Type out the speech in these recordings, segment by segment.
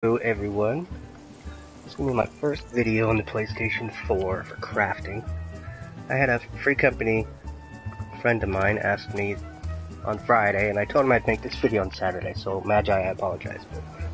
Hello everyone, this is going to be my first video on the PlayStation 4 for crafting. I had a free company friend of mine ask me on Friday, and I told him I'd make this video on Saturday, so Magi, I apologize,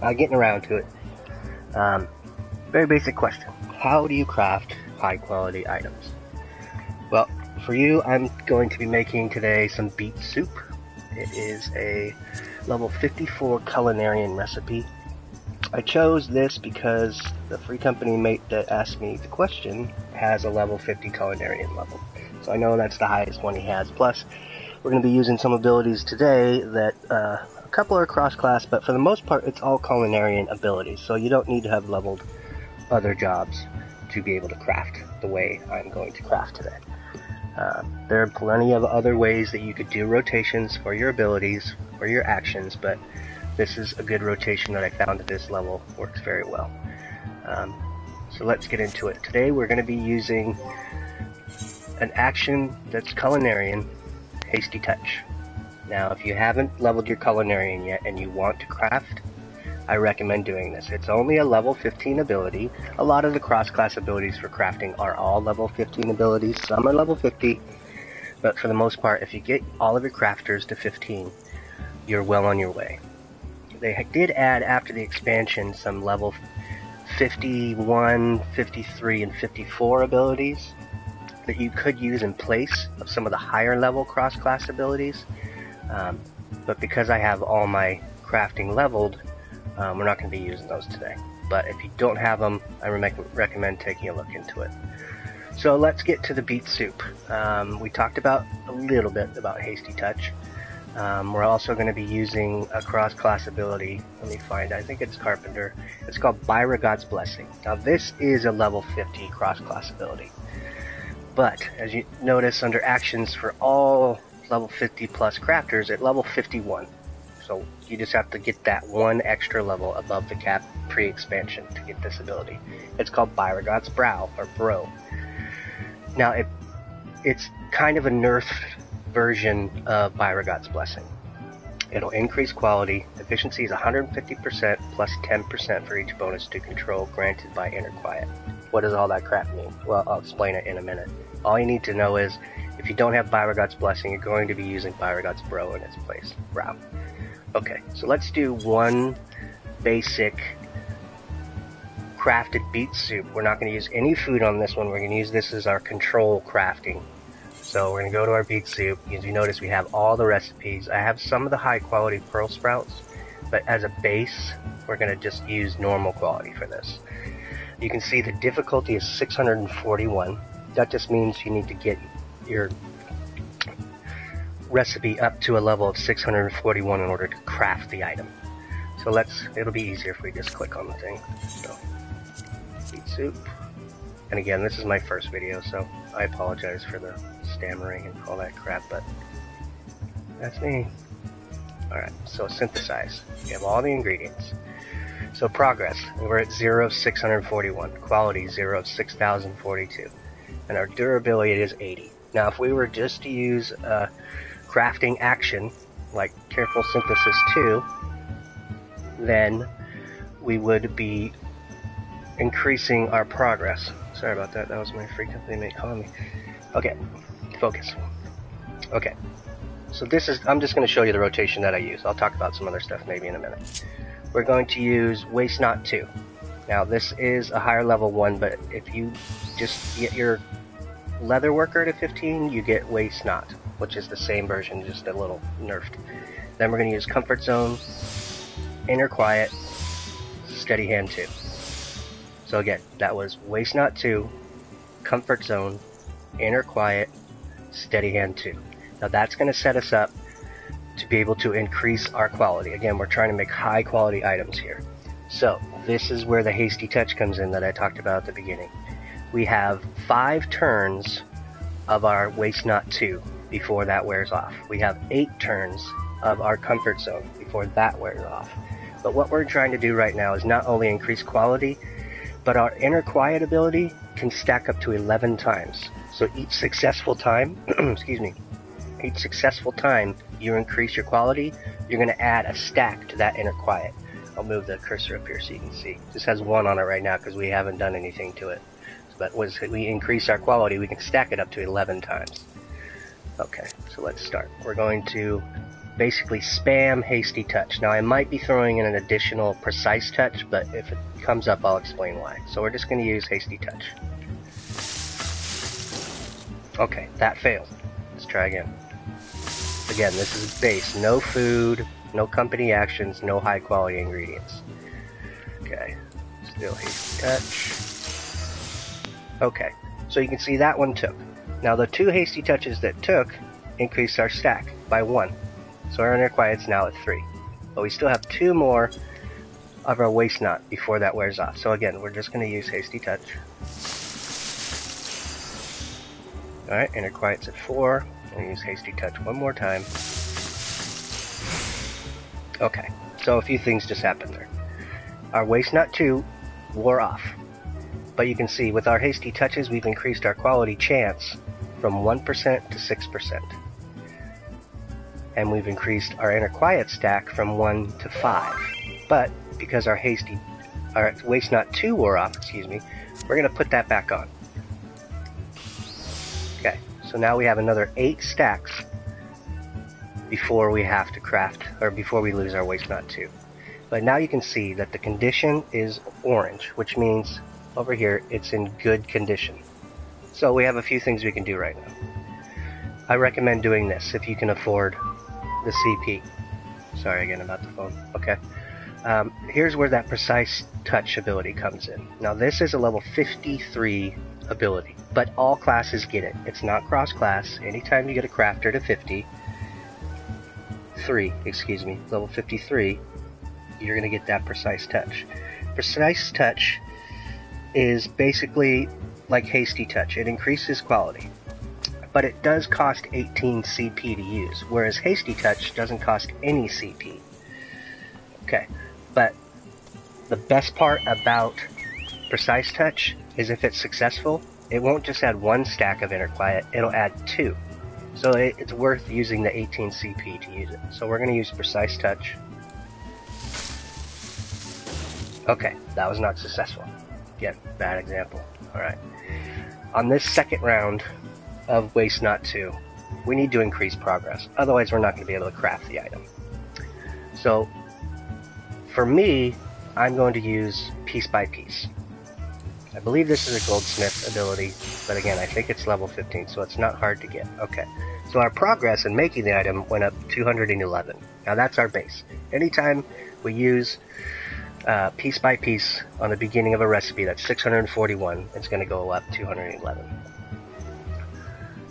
but getting around to it. Very basic question. How do you craft high quality items? Well, for you, I'm going to be making today some beet soup. It is a level 54 culinarian recipe. I chose this because the free company mate that asked me the question has a level 50 culinarian level. So I know that's the highest one he has. Plus, we're going to be using some abilities today that a couple are cross-class, but for the most part it's all culinarian abilities. So you don't need to have leveled other jobs to be able to craft the way I'm going to craft today. There are plenty of other ways that you could do rotations for your abilities or your actions, but this is a good rotation that I found at this level. Works very well. So let's get into it. Today we're going to be using an action that's culinarian, Hasty Touch. Now if you haven't leveled your culinarian yet and you want to craft, I recommend doing this. It's only a level 15 ability. A lot of the cross-class abilities for crafting are all level 15 abilities. Some are level 50, but for the most part, if you get all of your crafters to 15, you're well on your way. They did add, after the expansion, some level 51, 53, and 54 abilities that you could use in place of some of the higher level cross-class abilities. But because I have all my crafting leveled, we're not going to be using those today. But if you don't have them, I recommend taking a look into it. So let's get to the beet soup. We talked about a little bit about Hasty Touch. We're also going to be using a cross-class ability. Let me find, I think it's Carpenter. It's called God's Blessing. Now this is a level 50 cross-class ability. But, as you notice under actions for all level 50 plus crafters, at level 51. So you just have to get that one extra level above the cap pre-expansion to get this ability. It's called God's Brow, or Bro. Now it's kind of a nerfed version of God's Blessing. It'll increase quality. Efficiency is 150% plus 10% for each bonus to control granted by Inner Quiet. What does all that crap mean? Well, I'll explain it in a minute. All you need to know is, if you don't have God's Blessing, you're going to be using God's Bro in its place. Brow. Okay, so let's do one basic crafted beet soup. We're not going to use any food on this one. We're going to use this as our control crafting. So we're going to go to our beet soup. As you notice, we have all the recipes. I have some of the high quality pearl sprouts, but as a base, we're going to just use normal quality for this. You can see the difficulty is 641. That just means you need to get your recipe up to a level of 641 in order to craft the item. So it'll be easier if we just click on the thing. So, beet soup. And again, this is my first video, so I apologize for the stammering and all that crap, but that's me. Alright, so synthesize. We have all the ingredients. So progress, we're at 0 of 641. Quality, 0 of 6042. And our durability is 80. Now if we were just to use a crafting action, like Careful Synthesis 2, then we would be increasing our progress. Sorry about that, that was my free company mate calling me. Okay, focus. Okay, so I'm just going to show you the rotation that I use. I'll talk about some other stuff maybe in a minute. We're going to use Waste Not 2. Now this is a higher level one, but if you just get your leather worker to 15, you get Waste Not, which is the same version, just a little nerfed. Then we're going to use Comfort Zone, Inner Quiet, Steady Hand 2. So again, that was Waste Not 2, Comfort Zone, Inner Quiet, Steady Hand 2. Now that's going to set us up to be able to increase our quality. Again, we're trying to make high quality items here. So this is where the Hasty Touch comes in that I talked about at the beginning. We have 5 turns of our Waste Not 2 before that wears off. We have 8 turns of our Comfort Zone before that wears off. But what we're trying to do right now is not only increase quality, but our Inner Quiet ability can stack up to 11 times. So each successful time, each successful time you increase your quality, you're going to add a stack to that Inner Quiet. I'll move the cursor up here so you can see. This has 1 on it right now because we haven't done anything to it. But as we increase our quality, we can stack it up to 11 times. Okay, so let's start. We're going to basically spam hasty touch. Now I might be throwing in an additional precise touch, but if it comes up, I'll explain why. So we're just going to use hasty touch. Okay, that failed. Let's try again. Again, this is base. No food, no company actions, no high quality ingredients. Okay, still hasty touch. Okay, so you can see that one took. Now the 2 hasty touches that took increased our stack by 1. So our inner quiet's now at 3. But we still have 2 more of our waste knot before that wears off. So again, we're just going to use hasty touch. Alright, inner quiet's at 4. I'm going to use hasty touch one more time. Okay, so a few things just happened there. Our waste knot 2 wore off. But you can see with our hasty touches, we've increased our quality chance from 1% to 6%. And we've increased our inner quiet stack from 1 to 5. But because our waste knot 2 wore off, we're going to put that back on. Okay, so now we have another 8 stacks before we have to craft, or before we lose our waste knot 2. But now you can see that the condition is orange, which means over here it's in good condition. So we have a few things we can do right now. I recommend doing this if you can afford the CP. Sorry again about the phone. Okay. Here's where that precise touch ability comes in. Now this is a level 53 ability, but all classes get it. It's not cross-class. Anytime you get a crafter to level 53, you're going to get that precise touch. Precise touch is basically like hasty touch. It increases quality, but it does cost 18 CP to use, whereas hasty touch doesn't cost any CP. Okay, but the best part about precise touch is if it's successful, it won't just add 1 stack of inner quiet, it'll add 2. So it's worth using the 18 CP to use it. So we're going to use precise touch. Okay, that was not successful. Again, bad example. Alright. On this second round of Waste Knot 2, we need to increase progress. Otherwise, we're not going to be able to craft the item. So, for me, I'm going to use piece by piece. I believe this is a goldsmith ability, but again, I think it's level 15, so it's not hard to get. Okay, so our progress in making the item went up 211. Now that's our base. Anytime we use piece by piece on the beginning of a recipe, that's 641, it's going to go up 211.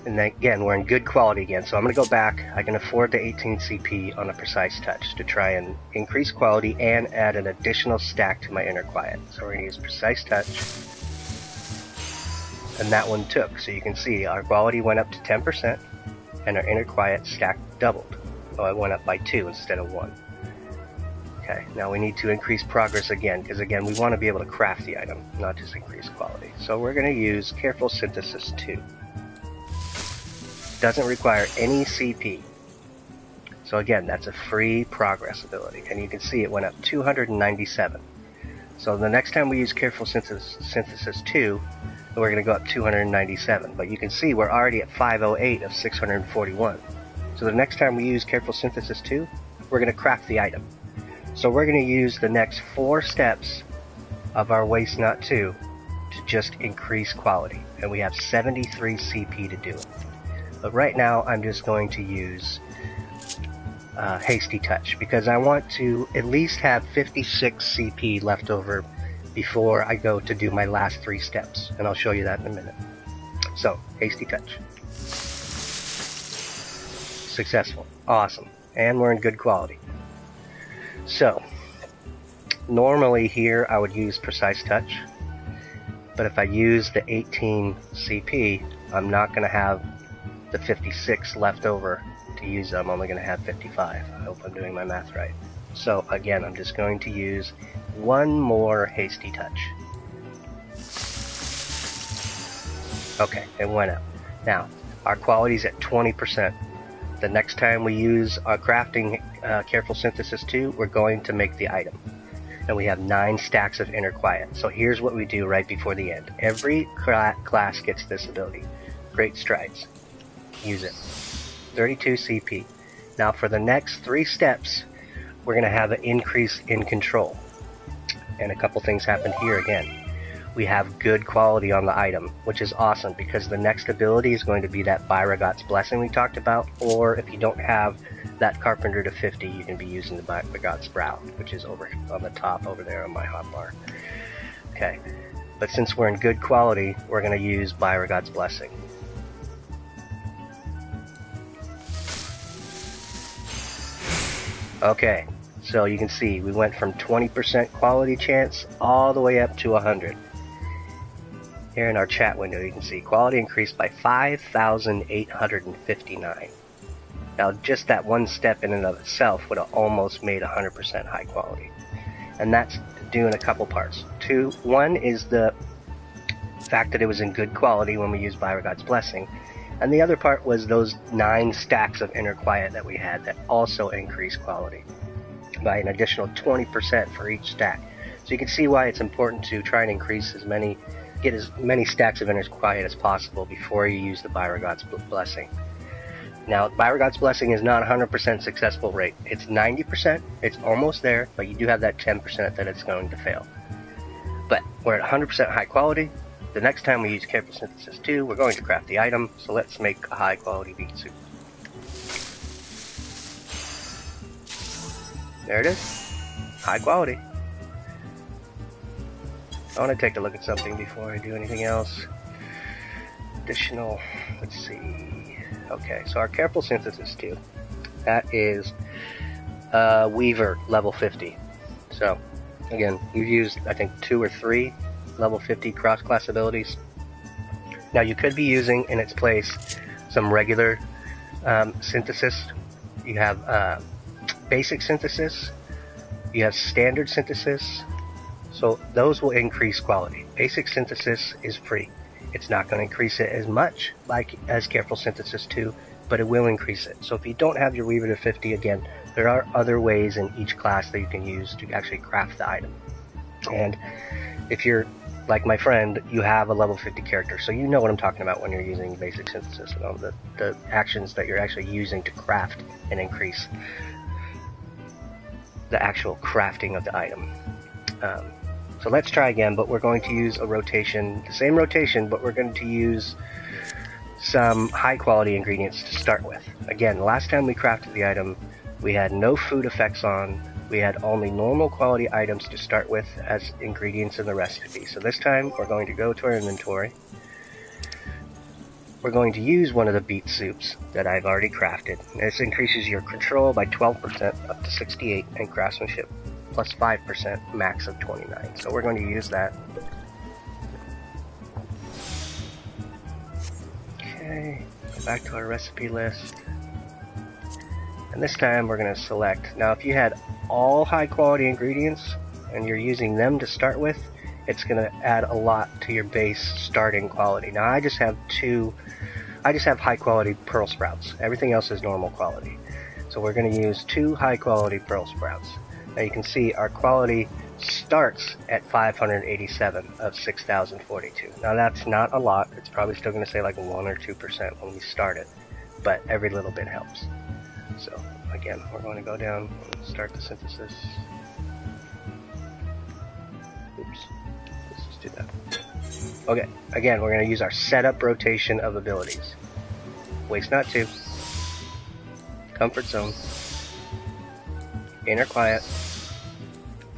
And then again, we're in good quality again, so I'm going to go back. I can afford the 18 CP on a precise touch to try and increase quality and add an additional stack to my inner quiet. So we're going to use precise touch, and that one took. So you can see our quality went up to 10%, and our inner quiet stack doubled. So it went up by 2 instead of 1. Okay, now we need to increase progress again, because again, we want to be able to craft the item, not just increase quality. So we're going to use Careful Synthesis 2. Doesn't require any CP. So again, that's a free progress ability, and you can see it went up 297. So the next time we use Careful Synthesis 2, we're going to go up 297, but you can see we're already at 508 of 641. So the next time we use Careful Synthesis 2, we're going to craft the item. So we're going to use the next 4 steps of our Waste Knot 2 to just increase quality, and we have 73 CP to do it. But right now, I'm just going to use Hasty Touch, because I want to at least have 56 CP left over before I go to do my last 3 steps, and I'll show you that in a minute. So, Hasty Touch. Successful. Awesome. And we're in good quality. So, normally here I would use Precise Touch, but if I use the 18 CP, I'm not going to have the 56 left over to use. I'm only going to have 55. I hope I'm doing my math right. So again, I'm just going to use one more Hasty Touch. Okay, it went up. Now, our quality's at 20%. The next time we use our crafting Careful Synthesis 2, we're going to make the item. and we have 9 stacks of inner quiet. So here's what we do right before the end. Every class gets this ability. Great Strides. Use it. 32 CP. Now for the next 3 steps, we're going to have an increase in control. And a couple things happen here again. We have good quality on the item, which is awesome because the next ability is going to be that Byragot's Blessing we talked about, or if you don't have that Carpenter to 50, you can be using the Byragot's Brow, which is over on the top over there on my hotbar. Okay, but since we're in good quality, we're going to use Byragot's Blessing. Okay, so you can see we went from 20% quality chance all the way up to 100. Here in our chat window you can see quality increased by 5,859. Now just that one step in and of itself would have almost made 100% high quality. And that's doing a couple parts. One is the fact that it was in good quality when we used Byragot's Blessing. And the other part was those 9 stacks of inner quiet that we had that also increased quality by an additional 20% for each stack. So you can see why it's important to try and increase get as many stacks of inner quiet as possible before you use the Byragot's Blessing. Now, Byragot's Blessing is not 100% successful rate. It's 90%, it's almost there, but you do have that 10% that it's going to fail. But we're at 100% high quality. The next time we use Careful Synthesis 2, we're going to craft the item, so let's make a high quality beet soup. There it is. High quality. I want to take a look at something before I do anything else. Additional, let's see. Okay, so our Careful Synthesis 2, that is Weaver level 50. So, again, we've used, I think, 2 or 3 level 50 cross-class abilities. Now, you could be using in its place some regular synthesis. You have basic synthesis, you have standard synthesis. So those will increase quality. Basic synthesis is free. It's not going to increase it as much as Careful Synthesis 2, but it will increase it. So if you don't have your Weaver to 50, again, there are other ways in each class that you can use to actually craft the item. And if you're like my friend, you have a level 50 character, so you know what I'm talking about when you're using basic synthesis, you know, the actions that you're actually using to craft and increase the actual crafting of the item. So let's try again, but we're going to use a rotation, the same rotation, but we're going to use some high quality ingredients to start with. Again, last time we crafted the item, we had no food effects on, we had only normal quality items to start with as ingredients in the recipe. So this time we're going to go to our inventory. We're going to use one of the beet soups that I've already crafted. This increases your control by 12% up to 68 and craftsmanship plus 5%, max of 29. So we're going to use that. Okay, go back to our recipe list. And this time we're going to select. Now if you had all high quality ingredients and you're using them to start with, it's going to add a lot to your base starting quality. Now I just have high quality pearl sprouts. Everything else is normal quality. So we're going to use 2 high quality pearl sprouts. Now you can see our quality starts at 587 of 6,042. Now that's not a lot. It's probably still going to say like 1 or 2% when we start it, but every little bit helps. So again, we're going to go down and start the synthesis. Oops, let's just do that. Okay, again, we're going to use our setup rotation of abilities. Waste Not 2, Comfort Zone, Inner Quiet,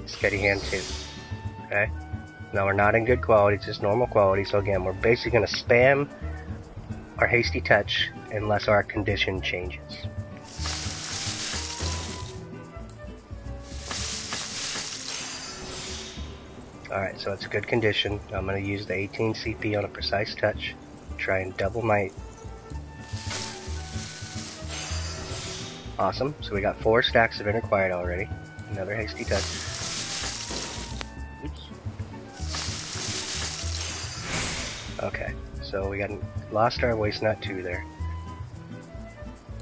Steady Hand 2. Okay? Now we're not in good quality, it's just normal quality, so again, we're basically going to spam our Hasty Touch unless our condition changes. Alright, so it's a good condition. I'm going to use the 18 CP on a Precise Touch. Try and double my... Awesome, so we got 4 stacks of Inner Quiet already. Another Hasty Touch. Oops. Okay, so we lost our Waste Not 2 there.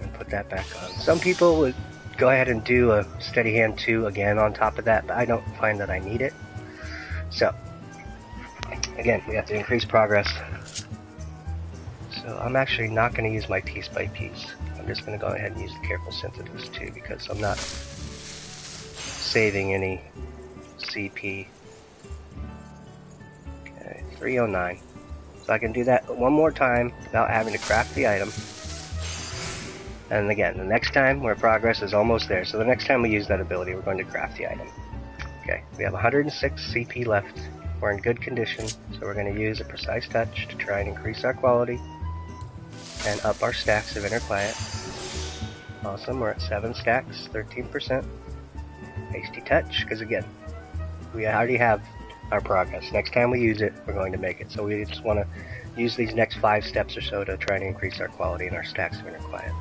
And put that back on. Some people would go ahead and do a steady hand 2 again on top of that, but I don't find that I need it. So, again, we have to increase progress. So I'm actually not going to use my piece by piece. I'm just going to go ahead and use the careful synthesis too, because I'm not saving any CP. Okay, 309. So I can do that one more time without having to craft the item. And again, the next time where progress is almost there. So the next time we use that ability, we're going to craft the item. Okay, we have 106 CP left. We're in good condition, so we're going to use a precise touch to try and increase our quality and up our stacks of inner quiet. Awesome, we're at 7 stacks, 13%. Hasty touch, because again, we already have our progress. Next time we use it, we're going to make it. So we just want to use these next 5 steps or so to try and increase our quality and our stacks of inner quiet.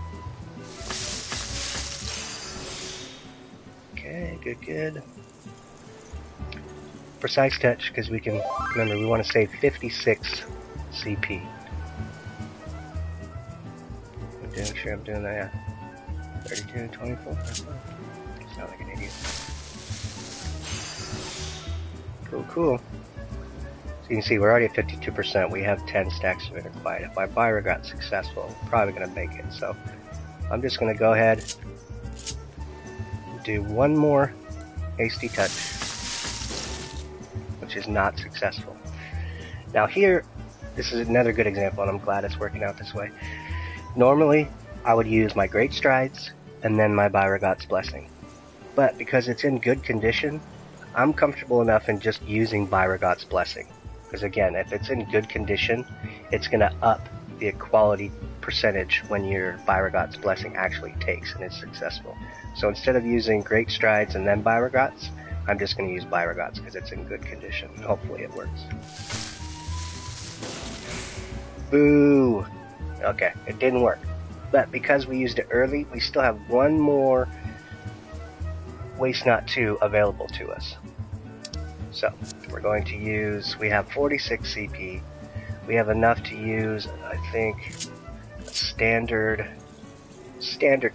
Okay, good. Precise touch, because we can, remember, we want to save 56 CP. I'm doing sure I'm doing that, yeah. 32, 24, 25. Sound like an idiot. Cool. So you can see we're already at 52%. We have 10 stacks of inner quiet. If my Byra got successful, I'm probably going to make it. So I'm just going to go ahead and do one more hasty touch, which is not successful. Now here, this is another good example, and I'm glad it's working out this way. Normally, I would use my Great Strides and then my Byra Blessing. But because it's in good condition, I'm comfortable enough in just using Byra Blessing. Because again, if it's in good condition, it's going to up the quality percentage when your Byra Blessing actually takes and is successful. So instead of using Great Strides and then Byra, I'm just going to use Byra because it's in good condition. Hopefully it works. Boo! Okay, it didn't work. But because we used it early, we still have one more Waste Not 2 available to us. So, we're going to use, we have 46 CP. We have enough to use, I think, a standard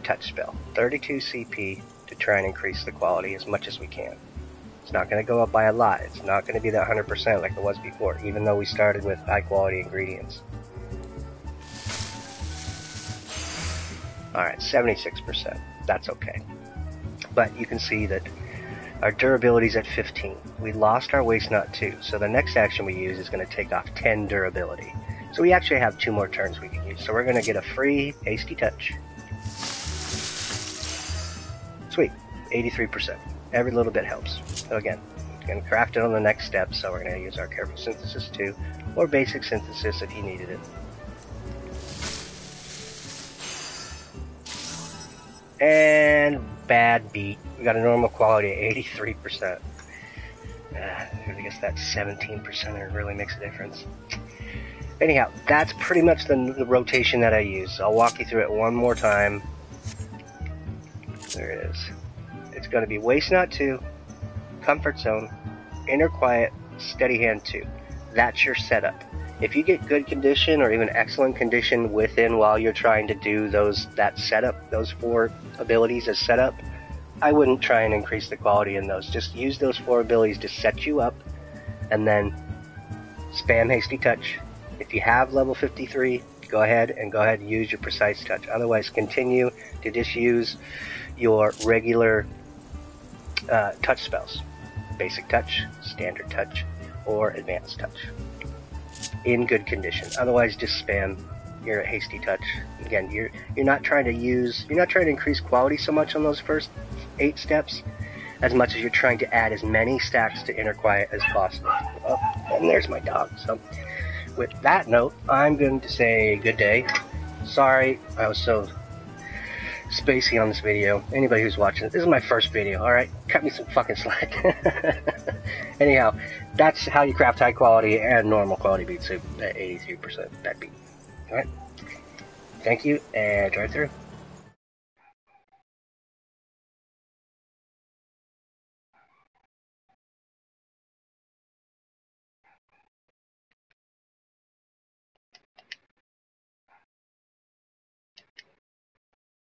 touch spell. 32 CP to try and increase the quality as much as we can. It's not going to go up by a lot. It's not going to be that 100% like it was before, even though we started with high quality ingredients. Alright, 76%. That's okay. But you can see that our durability is at 15. We lost our Waste Not 2, so the next action we use is going to take off 10 durability. So we actually have 2 more turns we can use. So we're going to get a free Hasty Touch. Sweet, 83%. Every little bit helps. So again, we're going to craft it on the next step, so we're going to use our Careful Synthesis 2, or Basic Synthesis if you needed it. And bad beet. We got a normal quality at 83%. I guess that 17% really makes a difference. Anyhow, that's pretty much the rotation that I use. I'll walk you through it one more time. There it is. It's going to be Waste Not 2, Comfort Zone, Inner Quiet, Steady Hand 2. That's your setup. If you get good condition or even excellent condition within while you're trying to do that setup, those 4 abilities as setup, I wouldn't try and increase the quality in those. Just use those 4 abilities to set you up, and then spam Hasty Touch. If you have level 53, go ahead and use your Precise Touch. Otherwise, continue to just use your regular touch spells. Basic Touch, Standard Touch, or Advanced Touch. In good condition. Otherwise, just spam your Hasty Touch. Again, you're not trying to increase quality so much on those first 8 steps, as much as you're trying to add as many stacks to Inner Quiet as possible. Oh, and there's my dog. So, with that note, I'm going to say good day. Sorry, I was so spacey on this video. Anybody who's watching this is my first video, alright? Cut me some fucking slack. Anyhow, that's how you craft high quality and normal quality beet soup at 83% that beet. Alright? Thank you, and drive through.